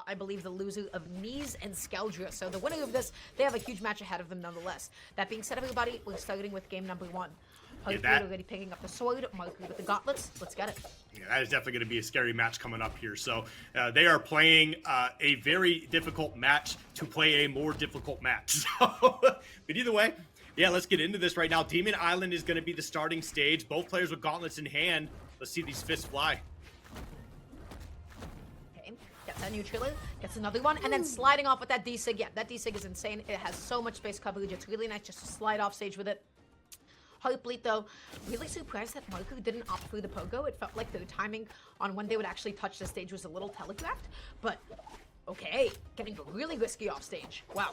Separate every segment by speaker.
Speaker 1: I believe, the loser of Knees and Skeldra. So the winner of this, they have a huge match ahead of them nonetheless. That being said, everybody, we're starting with game number 1. Heartbleat already picking up the sword, Marker with the gauntlets. Let's get it.
Speaker 2: Yeah, that is definitely going to be a scary match coming up here. So they are playing a very difficult match to play a more difficult match. So, but either way, yeah, let's get into this right now. Demon Island is going to be the starting stage. Both players with gauntlets in hand. Let's see these fists fly.
Speaker 1: Okay, gets that neutral, gets another one, and then sliding off with that D-Sig. Yeah, that D-Sig is insane. It has so much space coverage. It's really nice just to slide off stage with it. Heartbleat, though, really surprised that Marker didn't opt for the pogo. It felt like the timing on when they would actually touch the stage was a little telegraphed, but okay, getting really risky off stage. Wow.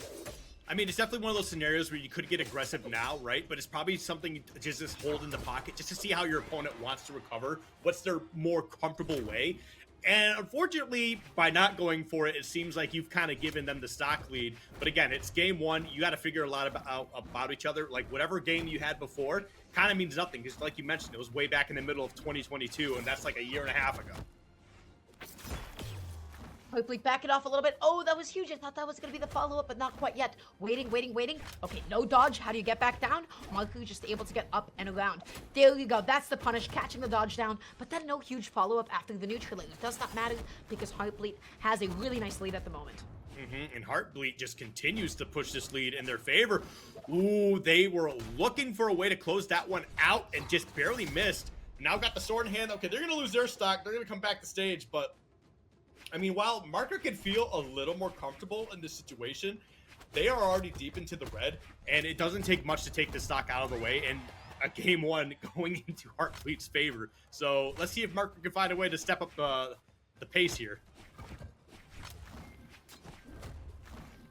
Speaker 2: I mean, it's definitely one of those scenarios where you could get aggressive now, right? But it's probably something to just hold in the pocket just to see how your opponent wants to recover. What's their more comfortable way? And unfortunately, by not going for it, it seems like you've kind of given them the stock lead. But again, it's game 1. You got to figure a lot about each other. Like, whatever game you had before kind of means nothing. Because like you mentioned, it was way back in the middle of 2022, and that's like a year and a half ago.
Speaker 1: Heartbleat, back it off a little bit. Oh, that was huge. I thought that was going to be the follow-up, but not quite yet. Waiting. Okay, no dodge. How do you get back down? Marku just able to get up and around. There you go. That's the punish, catching the dodge down. But then no huge follow-up after the neutral. It does not matter because Heartbleat has a really nice lead at the moment.
Speaker 2: And Heartbleat just continues to push this lead in their favor. Ooh, they were looking for a way to close that one out and just barely missed. Now got the sword in hand. Okay, they're going to lose their stock. They're going to come back to stage, but I mean, while Marker can feel a little more comfortable in this situation, they are already deep into the red, and it doesn't take much to take the stock out of the way, and a game 1 going into Heartbleat's favor. So let's see if Marker can find a way to step up the pace here.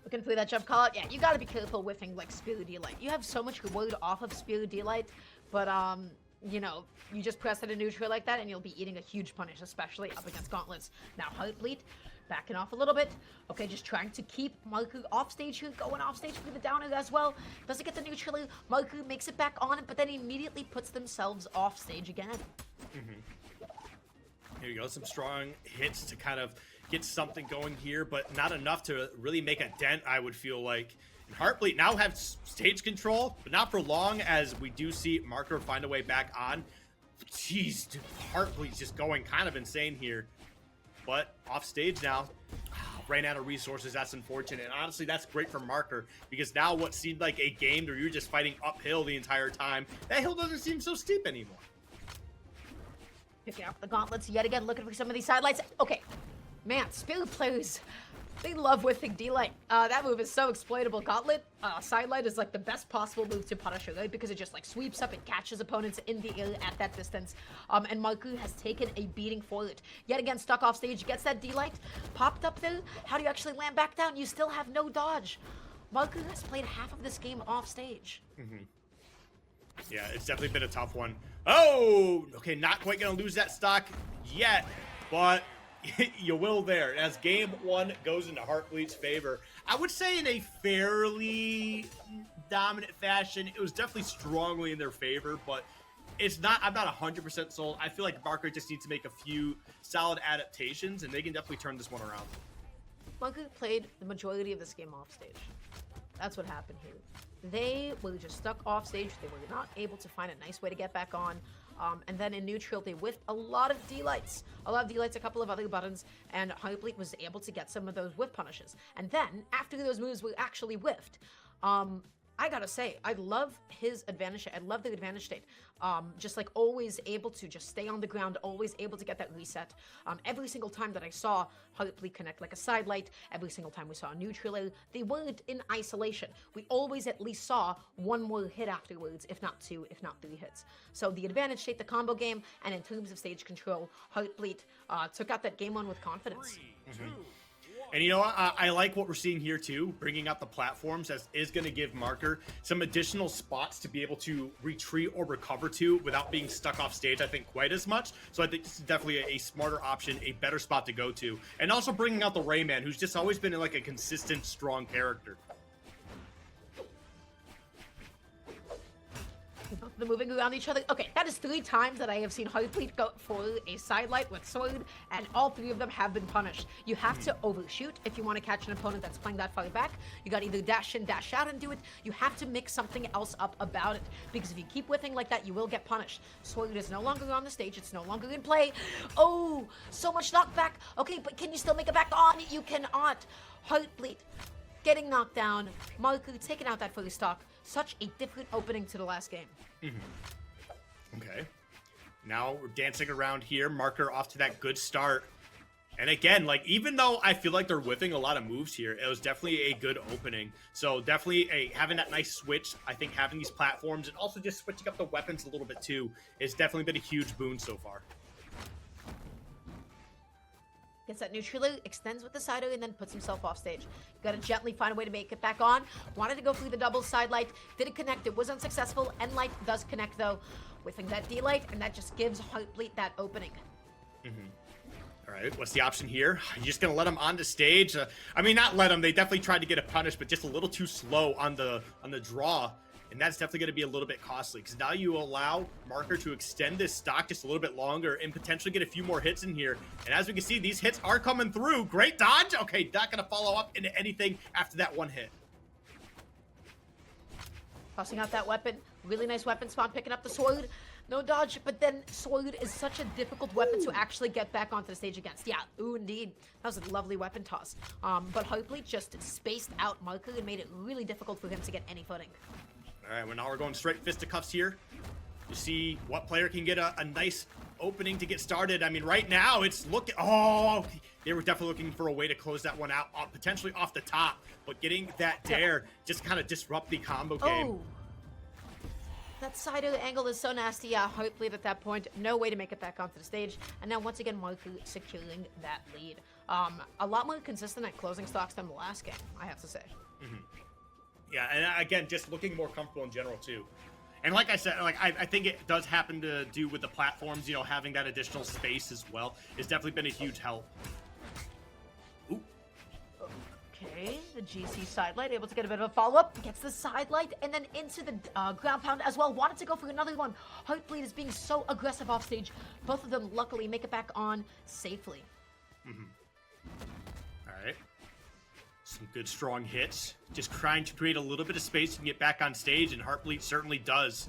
Speaker 1: Looking for that jump call out. Yeah, you got to be careful whiffing like Spear Delight. You have so much reward off of Spear Delight, but you know, you just press it in neutral like that and you'll be eating a huge punish, especially up against gauntlets. Now Heartbleat backing off a little bit. Okay, just trying to keep Marku off stage here, going off stage for the downer as well. Doesn't get the neutral. Marku makes it back on it, but then immediately puts themselves off stage again.
Speaker 2: Here you go, some strong hits to kind of get something going here, but not enough to really make a dent, I would feel like. Heartbleat now have stage control, but not for long, as we do see Marker find a way back on. Jeez, dude, Heartbleat's just going kind of insane here. But off stage now, ran out of resources. That's unfortunate. And honestly, that's great for Marker, because now what seemed like a game where you're just fighting uphill the entire time, that hill doesn't seem so steep anymore.
Speaker 1: Picking up the gauntlets yet again, looking for some of these sidelights. Okay, man, Spirit players, they love whiffing D-Light. That move is so exploitable. Gauntlet, Sidelight is like the best possible move to punish her, right? Because it just like sweeps up and catches opponents in the air at that distance. And Marku has taken a beating for it. Yet again, stuck off stage, gets that D-Light, popped up there. How do you actually land back down? You still have no dodge. Marku has played half of this game off stage.
Speaker 2: Yeah, it's definitely been a tough one. Oh, okay, not quite gonna lose that stock yet, but you will there, as game 1 goes into Heartbleat's favor. I would say in a fairly dominant fashion. It was definitely strongly in their favor, but it's not, I'm not 100% sold. I feel like Marker just needs to make a few solid adaptations, and they can definitely turn this one around.
Speaker 1: Marker played the majority of this game off stage. That's what happened here. They were just stuck off stage. They were not able to find a nice way to get back on. And then in neutral, they whiffed a lot of D-Lights. A couple of other buttons, and Heartbleat was able to get some of those whiff punishes. And then, after those moves were actually whiffed, I gotta say, I love his advantage. I love the advantage state. Just like always able to just stay on the ground, always able to get that reset. Every single time that I saw Heartbleat connect like a sidelight, every single time we saw a neutral, they weren't in isolation. We always at least saw one more hit afterwards, if not 2, if not 3 hits. So the advantage state, the combo game, and in terms of stage control, Heartbleat took out that game 1 with confidence.
Speaker 2: 3, 2, and you know what? I like what we're seeing here too, bringing up the platforms, as is going to give Marker some additional spots to be able to retreat or recover to without being stuck off stage, I think, quite as much. So I think this is definitely a smarter option, a better spot to go to. And also bringing out the Rayman, who's just always been like a consistent, strong character.
Speaker 1: the moving around each other. Okay, that is 3 times that I have seen Heartbleat go for a sidelight with sword, and all 3 of them have been punished. You have to overshoot if you want to catch an opponent that's playing that far back. You got to either dash in, dash out, and do it. You have to mix something else up about it, because if you keep whiffing like that, you will get punished. Sword is no longer on the stage. It's no longer in play. Oh, so much knockback. Okay, but can you still make it back on? You cannot. Heartbleat getting knocked down. Marker taking out that first stock. Such a different opening to the last game.
Speaker 2: Okay. Now we're dancing around here. Marker off to that good start. And again, like, even though I feel like they're whiffing a lot of moves here, it was definitely a good opening. So definitely having that nice switch. I think having these platforms and also just switching up the weapons a little bit too has definitely been a huge boon so far.
Speaker 1: Gets that neutraler, extends with the sider, and then puts himself off stage. You gotta gently find a way to make it back on. Wanted to go through the double side light. Didn't connect. It was unsuccessful. End light does connect, though. Whiffing that D-light, and that just gives Heartbleat that opening.
Speaker 2: All right, what's the option here? You're just going to let him onto stage? I mean, not let him. They definitely tried to get a punish, but just a little too slow on the draw. And that's definitely going to be a little bit costly, because now you allow Marker to extend this stock just a little bit longer and potentially get a few more hits in here. And as we can see, these hits are coming through. Great dodge. Okay, not going to follow up into anything after that one hit.
Speaker 1: Tossing out that weapon. Really nice weapon spawn, picking up the sword. No dodge, but then sword is such a difficult weapon to actually get back onto the stage against. Yeah, ooh, indeed. That was a lovely weapon toss. But Heartbleat just spaced out Marker and made it really difficult for him to get any footing.
Speaker 2: All right, well, now we're going straight fisticuffs here to see what player can get a nice opening to get started. I mean, right now it's looking... Oh, they were definitely looking for a way to close that one out, potentially off the top. But getting that dare just kind of disrupt the combo game.
Speaker 1: Oh. That side of the angle is so nasty. Yeah, Heartbleat at that point. No way to make it back onto the stage. And now, once again, Marker securing that lead. A lot more consistent at closing stocks than the last game, I have to say.
Speaker 2: Yeah, and again, just looking more comfortable in general, too. And like I said, like I think it does happen to do with the platforms, you know, having that additional space as well. It's definitely been a huge help. Ooh.
Speaker 1: Okay, the GC sidelight, able to get a bit of a follow-up. Gets the sidelight, and then into the ground pound as well. Wanted to go for another one. Heartbleat is being so aggressive off stage. Both of them, luckily, make it back on safely.
Speaker 2: All right. Some good, strong hits. Just trying to create a little bit of space and get back on stage, and Heartbleat certainly does.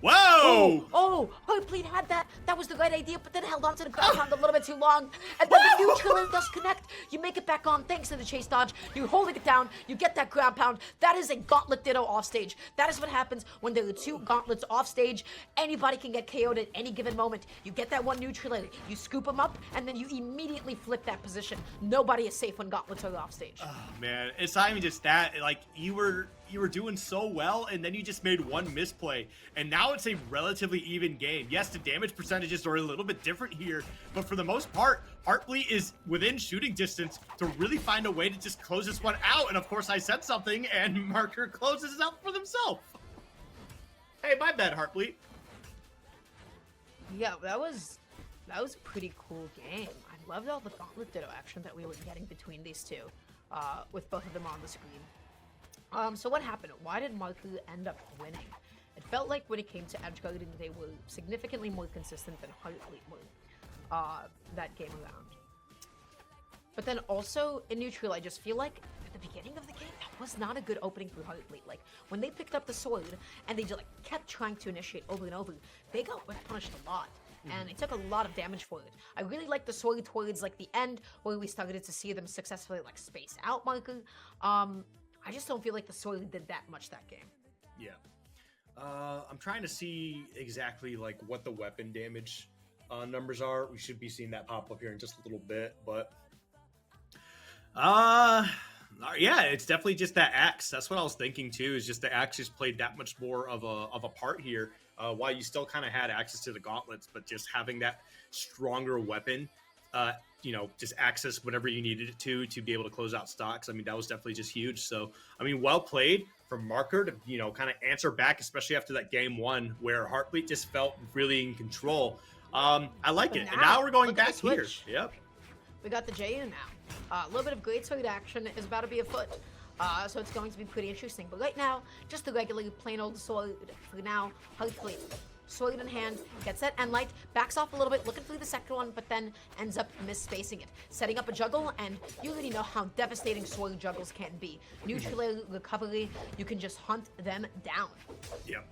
Speaker 2: Whoa!
Speaker 1: Oh, Heartbleat had that. That was the right idea, but then held on to the ground pound a little bit too long. And then the neutral does connect. You make it back on thanks to the chase dodge. You're holding it down. You get that ground pound. That is a gauntlet ditto off stage. That is what happens when there are 2 gauntlets off stage. Anybody can get KO'd at any given moment. You get that one neutral, you scoop them up, and then you immediately flip that position. Nobody is safe when gauntlets are off stage.
Speaker 2: Oh, man, it's not even just that. Like, you were doing so well, and then you just made one misplay, and now it's a relatively even game. Yes, the damage percentages are a little bit different here, but for the most part, Heartbleat is within shooting distance to really find a way to just close this one out. And of course, I said something, and Marker closes it out for themselves. Hey, my bad, Heartbleat.
Speaker 1: Yeah, that was a pretty cool game. I loved all the gauntlet ditto action that we were getting between these two, with both of them on the screen. So what happened? Why did Marker end up winning? It felt like when it came to edgeguarding, they were significantly more consistent than Heartbleat were that game around. But then also in neutral, I just feel like at the beginning of the game, that was not a good opening for Heartbleat. Like when they picked up the sword and they just like kept trying to initiate over and over, they got punished a lot. And they took a lot of damage for it. I really like the sword towards like the end where we started to see them successfully like space out Marker. I just don't feel like the sword did that much that game.
Speaker 2: Yeah. I'm trying to see exactly like what the weapon damage numbers are. We should be seeing that pop up here in just a little bit, but yeah, it's definitely just that axe. That's what I was thinking too, is just the axe just played that much more of a part here. While you still kind of had access to the gauntlets, but just having that stronger weapon, you know, just access whenever you needed it to be able to close out stocks. I mean, that was definitely just huge. So, I mean, well played from Marker to, you know, kind of answer back, especially after that game 1 where Heartbleat just felt really in control. I like it. And now we're going back here. Yep.
Speaker 1: We got the JU now. A little bit of great sword action is about to be afoot. So it's going to be pretty interesting. But right now, just the regular plain old sword for now. Heartbleat. Sword in hand, gets that end light, backs off a little bit, looking for the second one, but then ends up misspacing it. Setting up a juggle, and you already know how devastating sword juggles can be. Neutral recovery, you can just hunt them down.
Speaker 2: Yep.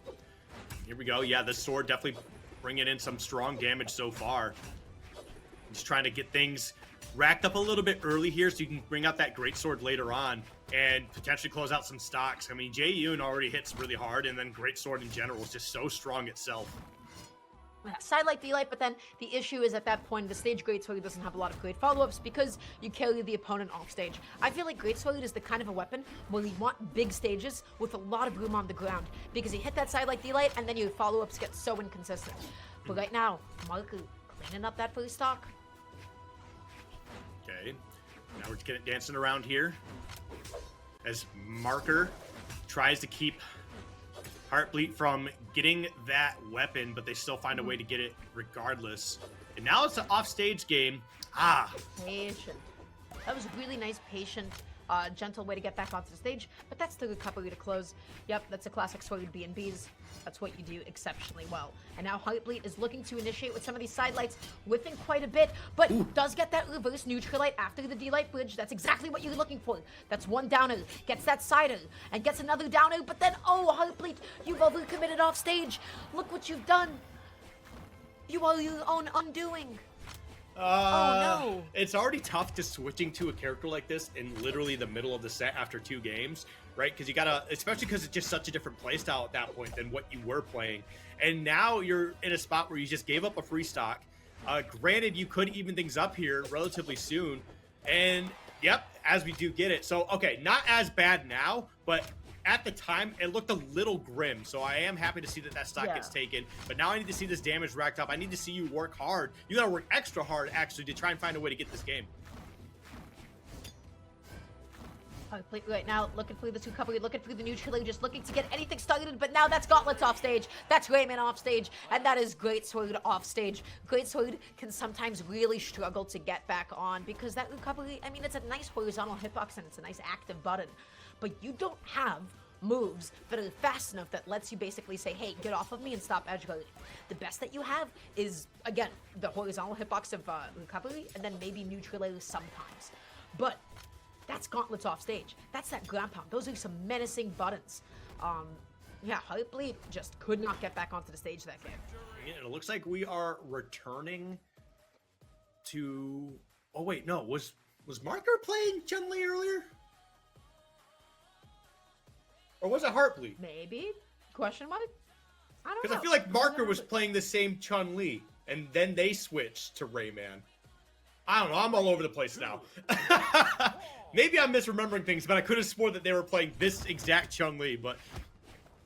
Speaker 2: Here we go. Yeah, the sword definitely bringing in some strong damage so far. Just trying to get things racked up a little bit early here so you can bring out that great sword later on and potentially close out some stocks. I mean, Jae Yoon already hits really hard, and then great sword in general is just so strong itself.
Speaker 1: Sidelight, D-light, but then the issue is at that point, the stage Great Sword doesn't have a lot of great follow-ups because you carry the opponent off stage. I feel like Great Sword is the kind of a weapon where you want big stages with a lot of room on the ground because you hit that sidelight, D-light, and then your follow-ups get so inconsistent. But right now, Marco cleaning up that first stock.
Speaker 2: Okay, now we're just getting dancing around here as Marker tries to keep Heartbleat from getting that weapon, but they still find a way to get it regardless. And now it's an offstage game.
Speaker 1: Patient. That was a really nice, patient, gentle way to get back onto the stage, but that's the recovery to close. Yep, that's a classic sword B&Bs. That's what you do exceptionally well. And now Heartbleat is looking to initiate with some of these side lights, whiffing quite a bit, but does get that reverse neutral light after the D-light bridge. That's exactly what you're looking for. That's one downer, gets that sider, and gets another downer, but then, oh, Heartbleat, you've overcommitted off stage. Look what you've done. You are your own undoing. Oh no.
Speaker 2: It's already tough to switching to a character like this in literally the middle of the set after 2 games, right? Because you gotta, especially because it's just such a different playstyle at that point than what you were playing. And now you're in a spot where you just gave up a free stock. Granted, you could even things up here relatively soon. And yep, as we do get it. So, okay, not as bad now, but at the time, it looked a little grim, so I am happy to see that stock gets taken. But now I need to see this damage racked up. I need to see you work hard. You gotta work extra hard, actually, to try and find a way to get this game.
Speaker 1: Heartbleat right now, looking for the recovery, looking for the neutral, just looking to get anything started, but now that's Gauntlet's off stage, that's Rayman off stage, and that is Great Sword off stage. Great Sword can sometimes really struggle to get back on because that recovery, I mean, it's a nice horizontal hitbox and it's a nice active button, but you don't have moves that are fast enough that lets you basically say, hey, get off of me and stop edge guarding. The best that you have is, again, the horizontal hitbox of recovery and then maybe neutral sometimes. But that's Gauntlet's off stage. That's that ground pound. Those are some menacing buttons. Yeah, Heartbleat just could not get back onto the stage that game.
Speaker 2: It looks like we are returning to... Oh, wait, no. Was Marker playing Chun-Li earlier? Or was it Heartbleat?
Speaker 1: Maybe? Question mark? I don't know.
Speaker 2: Because I feel like Marker was playing the same Chun-Li, and then they switched to Rayman. I don't know. I'm all over the place now. Maybe I'm misremembering things, but I could have sworn that they were playing this exact Chun-Li, but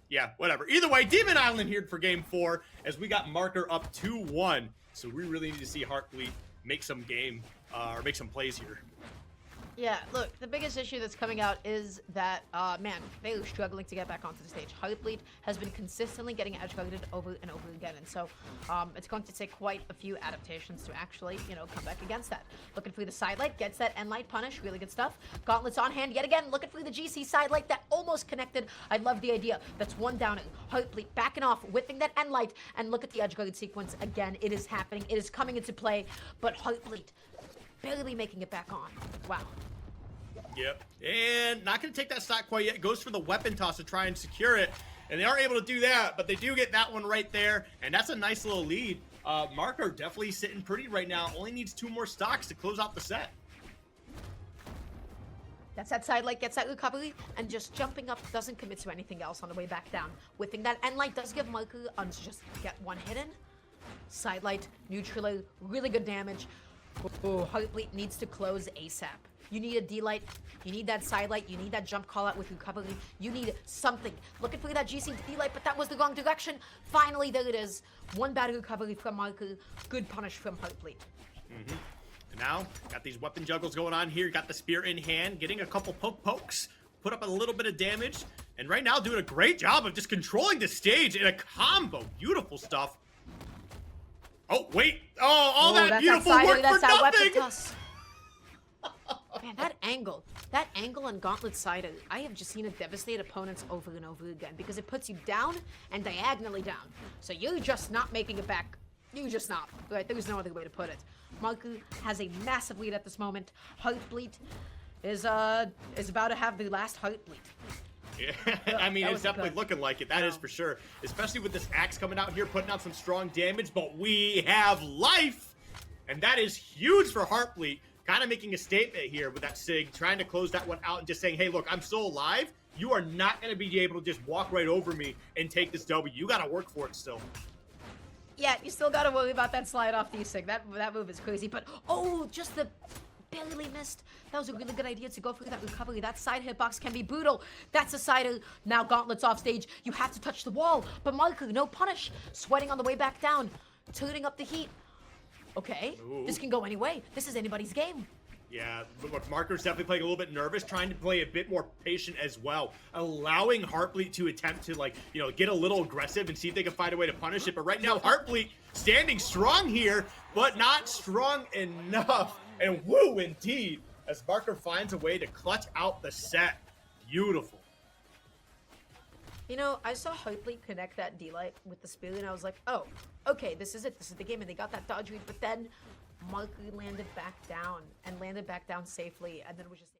Speaker 2: yeah, whatever. Either way, Demon Island here for Game 4 as we got Marker up 2-1. So we really need to see Heartbleat make some game, or make some plays here.
Speaker 1: Yeah, look, the biggest issue that's coming out is that, man, they are struggling to get back onto the stage. Heartbleat has been consistently getting edge-guarded over and over again, and so it's going to take quite a few adaptations to actually, you know, come back against that. Looking for the sidelight, gets that end-light punish, really good stuff. Gauntlets on hand yet again, looking for the GC sidelight that almost connected. I love the idea. That's one down. Heartbleat backing off, whipping that end-light, and look at the edge-guarded sequence again. It is happening. It is coming into play, but Heartbleat barely making it back on. Wow.
Speaker 2: Yep. And not going to take that stock quite yet. Goes for the weapon toss to try and secure it. And they aren't able to do that, but they do get that one right there. And that's a nice little lead. Marker definitely sitting pretty right now. Only needs 2 more stocks to close out the set.
Speaker 1: That's that sidelight, gets that recovery, and just jumping up, doesn't commit to anything else on the way back down. Whipping that end light does give Marker just get one hit in. Sidelight, neutral, really good damage. Oh, Heartbleat needs to close ASAP. You need a D-light, you need that sidelight, you need that jump call out with recovery, you need something. Looking for that GC D-light, but that was the wrong direction. Finally, there it is. One bad recovery from Marker, good punish from Heartbleat.
Speaker 2: And now, got these weapon juggles going on here, got the spear in hand, getting a couple pokes, put up a little bit of damage, and right now doing a great job of just controlling the stage in a combo. Beautiful stuff. Oh, wait. Oh, all that beautiful work for nothing.
Speaker 1: Man, that angle on Gauntlet side, I have just seen it devastate opponents over and over again because it puts you down and diagonally down. So you're just not making it back. You just not. Right? There's no other way to put it. Marku has a massive lead at this moment. Heartbleat is about to have the last Heartbleat.
Speaker 2: Yeah, I mean, it's definitely looking like it. That is for sure. Especially with this axe coming out here, putting out some strong damage. But we have life, and that is huge for Heartbleat. Kind of making a statement here with that Sig, trying to close that one out and just saying, hey, look, I'm still alive. You are not going to be able to just walk right over me and take this W. You got to work for it still.
Speaker 1: Yeah, you still got to worry about that slide off the Sig. That move is crazy. But, oh, just the... barely missed. That was a really good idea to go for that recovery. That side hitbox can be brutal. That's a side of now Gauntlet's off stage. You have to touch the wall. But Marku, no punish. Sweating on the way back down. Turning up the heat. Okay, this can go any way. This is anybody's game.
Speaker 2: Yeah, but Marker's definitely playing a little bit nervous, trying to play a bit more patient as well, allowing Heartbleat to attempt to, like, you know, get a little aggressive and see if they can find a way to punish it. But right now, Heartbleat standing strong here, but not strong enough. And woo, indeed, as Marker finds a way to clutch out the set. Beautiful.
Speaker 1: You know, I saw Heartbleat connect that D-Light with the spear, and I was like, oh, okay, this is it. This is the game, and they got that dodge read. But then Marker landed back down, and landed back down safely, and then was just...